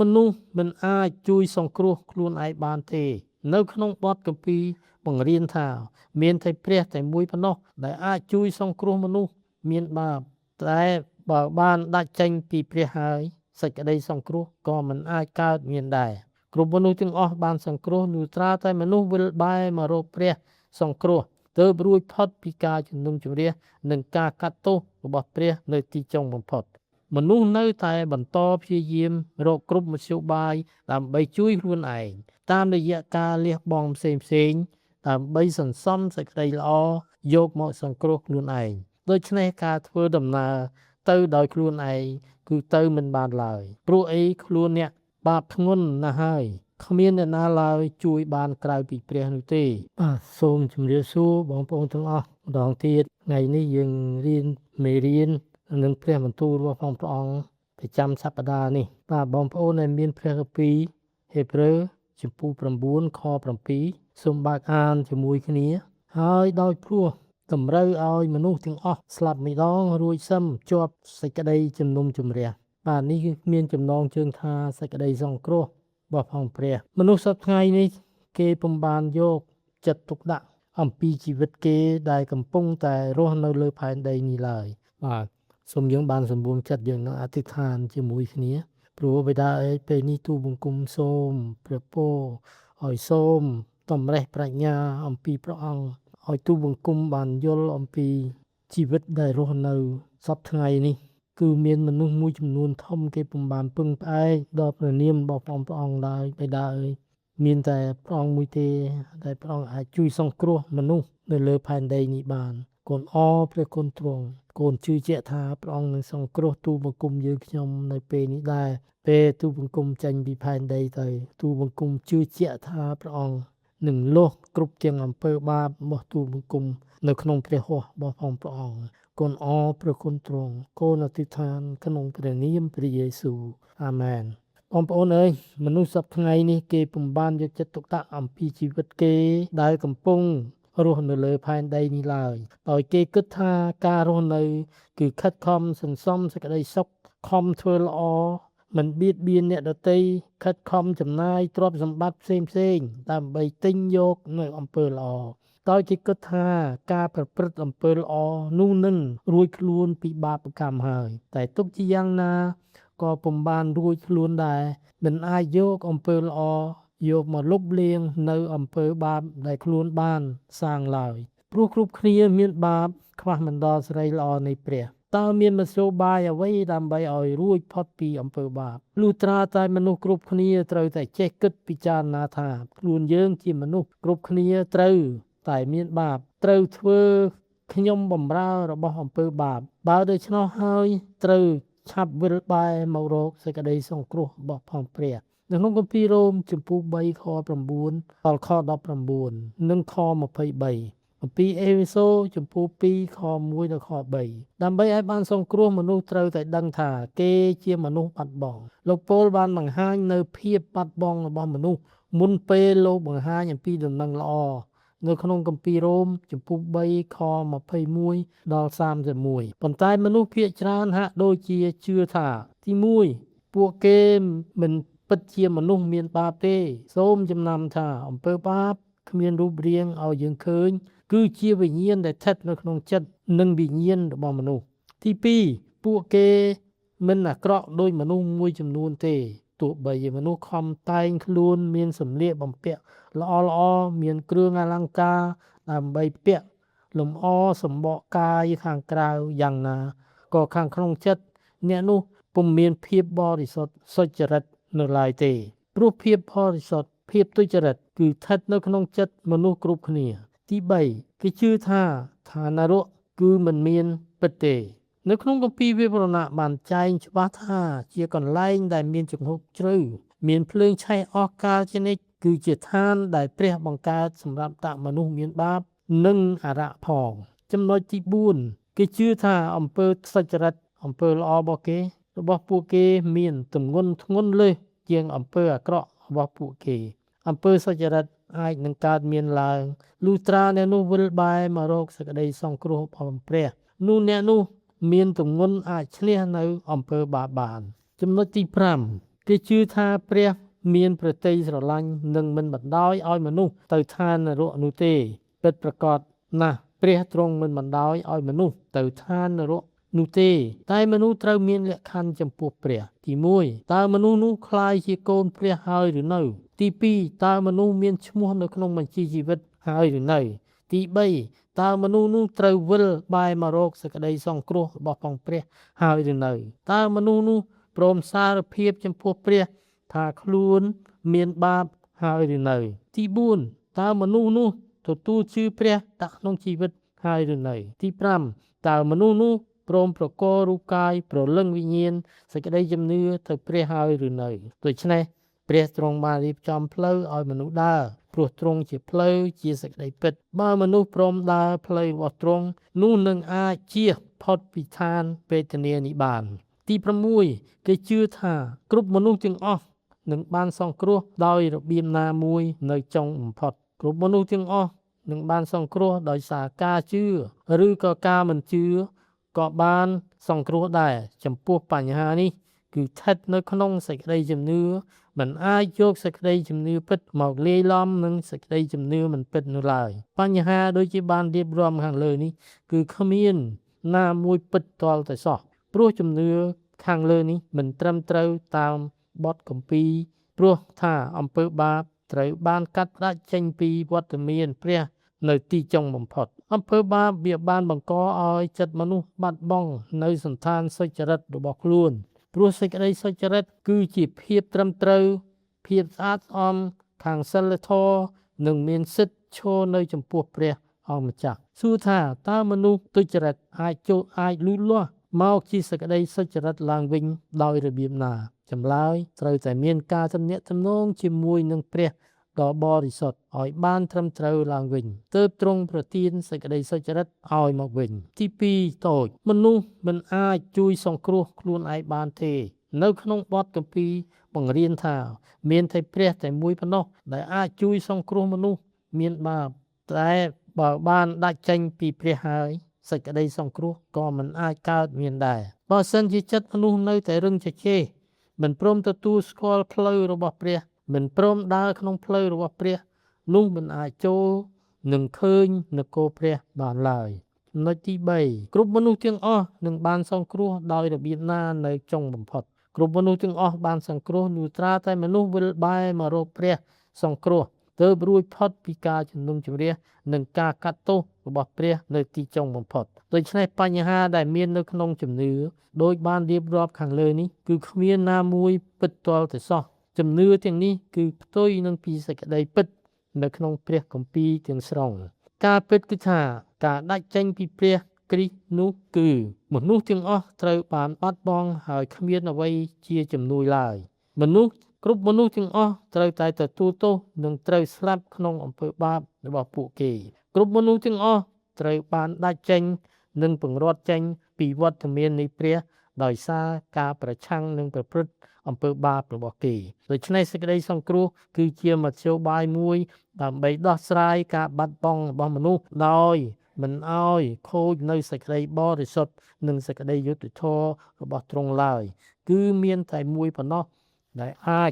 មនុស្សមិនអាចជួយសង្គ្រោះខ្លួនឯងបានទេនៅក្នុងបទគម្ពីរបង្រៀនថាមានតែព្រះតែមួយប៉ុណ្ណោះដែលអាចជួយសង្គ្រោះមនុស្សមានបាបតែបើបានដាច់ចេញពីព្រះហើយសេចក្តីសង្គ្រោះក៏មិនអាចកើតមានដែរគ្រប់មនុស្សទាំងអស់បានសង្គ្រោះលុះត្រាតែមនុស្សវិលបែរមករកព្រះសង្គ្រោះទើបរួចផុតពីការជំនុំជម្រះនិងការកាត់ទោសរបស់ព្រះនៅទីចុងបំផុតមនុស្សនៅតែបន្តព្យាយាមរកគ្រប់មធ្យោបាយដើម្បីជួយខ្លួនឯងតាមរយៈការលះបង់ផ្សេងៗដើម្បីសន្សំសេចក្តីល្អយកមកសង្គ្រោះខ្លួនឯងដូច្នេះការធ្វើដំណើរទៅដោយខ្លួនឯងគឺទៅមិនបានឡើយព្រោះអីខ្លួនអ្នកបាបធ្ងន់ណាស់ហើយគ្មានអ្នកណាឡើយជួយបានក្រៅពីព្រះនោះទេបាទសូមជម្រាបសួរបងប្អូនទាំងអស់ម្ដងទៀតថ្ងៃនេះយើងរៀនមេរៀននិងព្រះបន្ទូលរបស់ព្រះអង្គប្រចាំសប្តាហ៍នេះបាទបងប្អូនដែលមានព្រះគម្ពីរហេព្រើរជំពូក9ខ7សូមបើកអានជាមួយគ្នាហើយដោយព្រោះតម្រូវឲ្យមនុស្សទាំងអស់ស្លាប់ម្ដងរួចសឹមជាប់សេចក្តីជំនុំជម្រះបាទនេះគឺមានចំណងជើងថាសេចក្តីសង្គ្រោះរបស់ផងព្រះមនុស្សសប្តាហ៍ថ្ងៃនេះគេពុំបានយកចិត្តទុកដាក់អំពីជីវិតគេដែលកំពុងតែរស់នៅលើផែនដីនេះឡើយបាទសូមយើងបានសម្បូរចិត្តយើងនឹងអធិដ្ឋានជាមួយគ្នាព្រោះបិតាអើយពេលនេះទូបង្គំសូមព្រះពរឲ្យសូមតម្រេះប្រាជ្ញាអំពីព្រះអង្គឲ្យទូបង្គំបានយល់អំពីជីវិតដែលរស់នៅសប្តាហ៍ថ្ងៃនេះគឺមានមនុស្សមួយចំនួនធំគេពុំបានពឹងផ្អែកដល់ព្រះនាមរបស់ព្រះអង្គឡើយបិតាអើយមានតែព្រះអង្គមួយទេដែលព្រះអង្គអាចជួយសង្គ្រោះមនុស្សនៅលើផែនដីនេះបានកូនអរព្រះគុណទ្រង់កូនជឿជាក់ថាព្រះអង្គនឹងសង្គ្រោះទូបង្គំយើងខ្ញុំនៅពេលនេះដែរពេលទូបង្គំចេញពីផែនដីទៅទូបង្គំជឿជាក់ថាព្រះអង្គនឹងលុះគ្រប់ទាំងអំពើបាបរបស់ទូបង្គំនៅក្នុងព្រះហស្ថរបស់ព្រះអង្គកូនអរព្រះគុណទ្រង់កូនអធិដ្ឋានក្នុងព្រះនាមព្រះយេស៊ូវអាមែនបងប្អូនអើយមនុស្សសប្តាហ៍ថ្ងៃនេះគេពុំបានយកចិត្តទុកដាក់អំពីជីវិតគេដែលកំពុងរស់នៅលើផែនដីនេះឡើយដោយគេគិតថាការរស់នៅគឺខិតខំសន្សំសេចក្តីសុខខំធ្វើល្អមិនបៀតបៀនអ្នកដទៃខិតខំចំណាយទ្រព្យសម្បត្តិផ្សេងៗដើម្បីទិញយកនៅអំពើល្អដោយគេគិតថាការប្រព្រឹត្តអំពើល្អនោះនឹងរួចខ្លួនពីបាបកម្មហើយតែទុកជាយ៉ាងណាក៏ពុំបានរួចខ្លួនដែរមិនអាចយកអំពើល្អយកមកលុបលាងនៅអំពើបាបដែលខ្លួនបានសាងឡើយព្រោះគ្រប់គ្នាមានបាបខ្វះមិនដល់សេរីល្អនៃព្រះតើមានមធ្យោបាយអ្វីដើម្បីឲ្យរួចផុតពីអំពើបាបលុះត្រាតែមនុស្សគ្រប់គ្នាត្រូវតែចេះគិតពិចារណាថាខ្លួនយើងជាមនុស្សគ្រប់គ្នាត្រូវតែមានបាបត្រូវធ្វើខ្ញុំបំរើរបស់អំពើបាបបើដូច្នោះហើយត្រូវឆាប់វិលបែរមករកសេចក្តីសង្គ្រោះរបស់ផងព្រះនៅក្នុងគម្ពីររ៉ូមជំពូក3ខ9ដល់ខ19និងខ23អំពីអេវេសូជំពូក2ខ1ដល់ខ3ដើម្បីឲ្យបានសង្គ្រោះមនុស្សត្រូវតែដឹងថាគេជាមនុស្សបាត់បង់លោកប៉ូលបានបង្ហាញនៅភាពបាត់បង់របស់មនុស្សមុនពេលលោកបង្ហាញអំពីដំណឹងល្អនៅក្នុងគម្ពីររ៉ូមជំពូក3ខ21ដល់31ប៉ុន្តែមនុស្សភាគច្រើនហាក់ដូចជាជឿថាទី1ពួកគេមិនពិតជាមនុស្សមានបាបទេសូមចំណាំថាអំពើបាបគ្មានរូបរាងឲ្យយើងឃើញគឺជាវិញ្ញាណដែលស្ថិតនៅក្នុងចិត្តនិងវិញ្ញាណរបស់មនុស្សទី2ពួកគេមិនអាក្រក់ដោយមនុស្សមួយចំនួនទេទោះបីជាមនុស្សខំតែងខ្លួនមានសម្លៀកបំពាក់ល្អមានគ្រឿងអលង្ការដើម្បីពាក់លម្អសម្បកកាយខាងក្រៅយ៉ាងណាក៏ខាងក្នុងចិត្តអ្នកនោះពុំមានភាពបរិសុទ្ធសុចរិតនៅឡើយទេព្រោះភាពបរិសុទ្ធភាពទុច្ចរិតគឺស្ថិតនៅក្នុងចិត្តមនុស្សគ្រប់គ្នាទី3គេជឿថានរកគឺមិនមានពិតទេនៅក្នុងគម្ពីរវិវរណៈបានចែងច្បាស់ថាជាកន្លែងដែលមានជង្ហុកជ្រៅមានភ្លើងឆេះអស់កាលជានិច្ចគឺជាឋានដែលព្រះបង្កើតសម្រាប់តាមនុស្សមានបាបនិងអារក្សផងចំណុចទី4គេជឿថាអំពើសុចរិតអំពើល្អរបស់ពួកគេមានទម្ងន់ធ្ងន់លើសជាងអំពើអាក្រក់របស់ពួកគេអំពើសុចរិតអាចនឹងកើតមានឡើងលុះត្រាអ្នកនោះវិលបែរមករកសេចក្តីសង្គ្រោះរបស់ព្រះនោះអ្នកនោះមានទម្ងន់អាចឈ្នះនៅអំពើបាបបានចំណុចទី គេជឿថាព្រះមានប្រតិយស្រឡាញ់និងមិនបណ្ដោយឲ្យមនុស្សទៅឋាននរកនោះទេពិតប្រាកដណាស់ព្រះទ្រង់មិនបណ្ដោយឲ្យមនុស្សទៅឋាននរកនោះទេតែមនុស្សត្រូវមានលក្ខខណ្ឌចំពោះព្រះទី1តើមនុស្សនោះคล้ายជាកូនព្រះហើយឬនៅទី2តើមនុស្សមានឈ្មោះនៅក្នុងបញ្ជីជីវិតហើយឬនៅទី3តើមនុស្សនោះត្រូវវិលបែរមករកសេចក្តីសង្គ្រោះរបស់ផងព្រះហើយឬនៅតើមនុស្សនោះព្រមសារភាពចំពោះព្រះថាខ្លួនមានបាបហើយឬនៅទី4តើមនុស្សនោះទទួលជឿព្រះដាក់ក្នុងជីវិតហើយឬនៅទី5តើមនុស្សនោះព្រមប្រកល់រូបកាយប្រលឹងវិញ្ញាណសេចក្តីជំនឿទៅព្រះហើយឬនៅដូច្នេះព្រះទ្រង់បានរៀបចំផ្លូវឲ្យមនុស្សដើរព្រោះទ្រង់ជាផ្លូវជាសេចក្តីពិតបើមនុស្សព្រមដើរផ្លូវរបស់ទ្រង់នោះនឹងអាចជៀសផុតពីឋានវេទនានេះបានទី6គេជឿថាគ្រប់មនុស្សទាំងអស់នឹងបានសង្គ្រោះដោយរបៀបណាមួយនៅចុងបំផុតគ្រប់មនុស្សទាំងអស់នឹងបានសង្គ្រោះដោយសារការជឿឬក៏ការមិនជឿក៏បានសង្គ្រោះដែរចំពោះបញ្ហានេះគឺស្ថិតនៅក្នុងសេចក្តីជំនឿមិនអាចយកសេចក្តីជំនឿពិតមកលាយឡំនឹងសេចក្តីជំនឿមិនពិតនោះឡើយបញ្ហាដូចជាបានរៀបរាប់ខាងលើនេះគឺគ្មានណាមួយពិតទាល់តែសោះព្រោះជំនឿខាងលើនេះមិនត្រឹមត្រូវតាមបទគម្ពីរព្រោះថាអំពើបាបត្រូវបានកាត់ផ្តាច់ចេញពីវត្តមានព្រះនៅទីចុងបំផុតអំពើបាបវាបានបង្កឲ្យចិត្តមនុស្សបាត់បង់នៅសន្តានសុចរិតរបស់ខ្លួនព្រោះសេចក្តីសុចរិតគឺជាភាពត្រឹមត្រូវភាពស្អាតស្អំខាងសិលធម៌និងមានសិទ្ធិឈរនៅចំពោះព្រះអង្គម្ចាស់សួរថាតើមនុស្សទុច្ចរិតអាចលូតលាស់មកជាសេចក្តីសុចរិតឡើងវិញដោយរបៀបណាចម្លើយត្រូវតែមានការទំនាក់ទំនងជាមួយនឹងព្រះដ៏បរិសុទ្ធឲ្យបានត្រឹមត្រូវឡើងវិញទើបទ្រង់ប្រទានសេចក្តីសុចរិតឲ្យមកវិញទី2តូចមនុស្សមិនអាចជួយសង្គ្រោះខ្លួនឯងបានទេនៅក្នុងបទគម្ពីរបង្រៀនថាមានតែព្រះតែមួយប៉ុណ្ណោះដែលអាចជួយសង្គ្រោះមនុស្សមានបាបតែបើបានដាច់ចេញពីព្រះហើយសេចក្តីសង្គ្រោះក៏មិនអាចកើតមានដែរបើសិនជាចិត្តមនុស្សនៅតែរឹងជជែកមិនព្រមទទួលស្គាល់ផ្លូវរបស់ព្រះមិនព្រមដើរក្នុងផ្លូវរបស់ព្រះនោះមិនអាចចូលនឹងឃើញនគរព្រះបានឡើយចំណុចទី3គ្រប់មនុស្សទាំងអស់នឹងបានសង្គ្រោះដោយរបៀបណានៅចុងបំផុតគ្រប់មនុស្សទាំងអស់បានសង្គ្រោះលុះត្រាតែមនុស្សវិលបែរមករកព្រះសង្គ្រោះទើបរួចផុតពីការជំនុំជម្រះនិងការកាត់ទោសរបស់ព្រះនៅទីចុងបំផុតដូច្នេះបញ្ហាដែលមាននៅក្នុងជំនឿដោយបានរៀបរាប់ខាងលើនេះគឺគ្មានណាមួយពិតទាល់តែសោះជំនឿទាំងនេះគឺផ្ទុយនឹងពីសេចក្តីពិតនៅក្នុងព្រះគម្ពីរទាំងស្រុងការពិតគឺថាការដាច់ចេញពីព្រះគ្រីស្ទនោះគឺមនុស្សទាំងអស់ត្រូវបានបាត់បង់ហើយគ្មានអ្វីជាជំនួយឡើយគ្រប់មនុស្សទាំងអស់ត្រូវតែទទួលទោសនិងត្រូវស្លាប់ក្នុងអំពើបាបរបស់ពួកគេគ្រប់មនុស្សទាំងអស់ត្រូវបានដាច់ចេញនិងពង្រត់ចេញពីវត្តមាននៃព្រះដោយសារការប្រឆាំងនឹងប្រព្រឹត្តអំពើបាបរបស់គេដូច្នេះសេចក្តីសង្គ្រោះគឺជាមធ្យោបាយមួយដើម្បីដោះស្រាយការបាត់បង់របស់មនុស្សដោយមិនឲ្យខូចនៅសេចក្តីបរិសុទ្ធនិងសេចក្តីយុត្តិធម៌របស់ទ្រង់ឡើយគឺមានតែមួយប៉ុណ្ណោះដែលអាច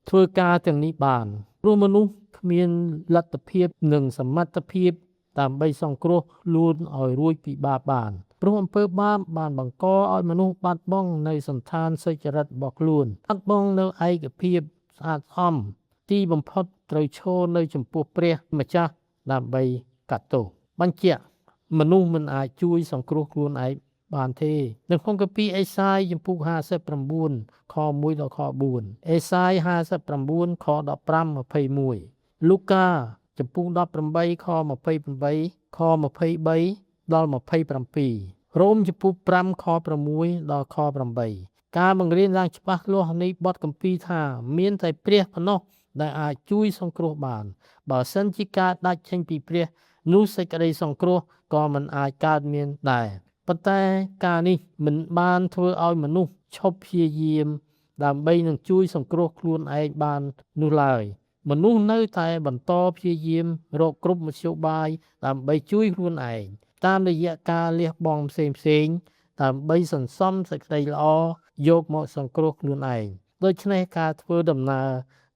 ធ្វើការទាំងនេះបានព្រោះមនុស្សគ្មានលទ្ធភាពនិងសមត្ថភាពដើម្បីសង្គ្រោះខ្លួនឲ្យរួចពីបាបបានព្រោះអំពើបាបបានបង្កឲ្យមនុស្សបាត់បង់នៅសន្តានសុចរិតរបស់ខ្លួនបាត់បង់នៅឯកភាពស្អាតស្អំទីបំផុតត្រូវឈរនៅចំពោះព្រះម្ចាស់ដើម្បីកាត់ទោសបញ្ជាក់មនុស្សមិនអាចជួយសង្គ្រោះខ្លួនឯងបានទេនៅក្នុងកាពីអេសាយចំពុក59ខ1ដល់ខ4អេសាយ59ខ15 21លូកាចំពុក18ខ28ខ23ដល់27រ៉ូមចំពុក5ខ6ដល់ខ8ការបង្រៀនឡើងច្បាស់លាស់នៃបទគម្ពីរថាមានតែព្រះប៉ុណ្ណោះដែលអាចជួយសង្គ្រោះបានបើសិនជាការដាច់ចេញពីព្រះនោះសេចក្តីសង្គ្រោះក៏មិនអាចកើតមានដែរប៉ុន្តែការនេះមិនបានធ្វើឲ្យមនុស្សឈប់ព្យាយាមដើម្បីនឹងជួយសង្គ្រោះខ្លួនឯងបាននោះឡើយមនុស្សនៅតែបន្តព្យាយាមរកគ្រប់មធ្យោបាយដើម្បីជួយខ្លួនឯងតាមរយៈការលះបង់ផ្សេងៗដើម្បីសន្សំសេចក្តីល្អយកមកសង្គ្រោះខ្លួនឯង ដូច្នេះការធ្វើដំណើរ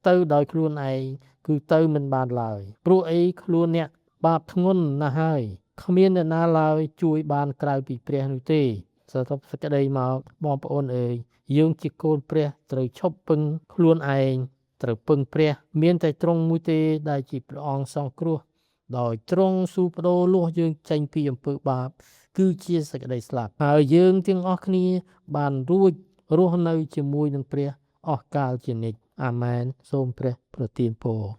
ទៅដោយខ្លួនឯងគឺទៅមិនបានឡើយព្រោះអីខ្លួនអ្នកបាបធ្ងន់ណាស់ហើយគ្មានអ្នកណាឡើយជួយបានក្រៅពីព្រះនោះទេសរុបសេចក្តីមកបងប្អូនអើយយើងជាកូនព្រះត្រូវឈប់ពឹងខ្លួនឯងត្រូវពឹងព្រះមានតែទ្រង់មួយទេដែលជាព្រះអង្គសង្គ្រោះដោយទ្រង់ស៊ូបដូរលួសយើងចេញពីអំពើបាបគឺជាសេចក្តីស្លាប់ហើយយើងទាំងអស់គ្នាបានរួចរស់នៅជាមួយនឹងព្រះអស់កលជានិច្ចអាមែនសូមព្រះប្រទានពរ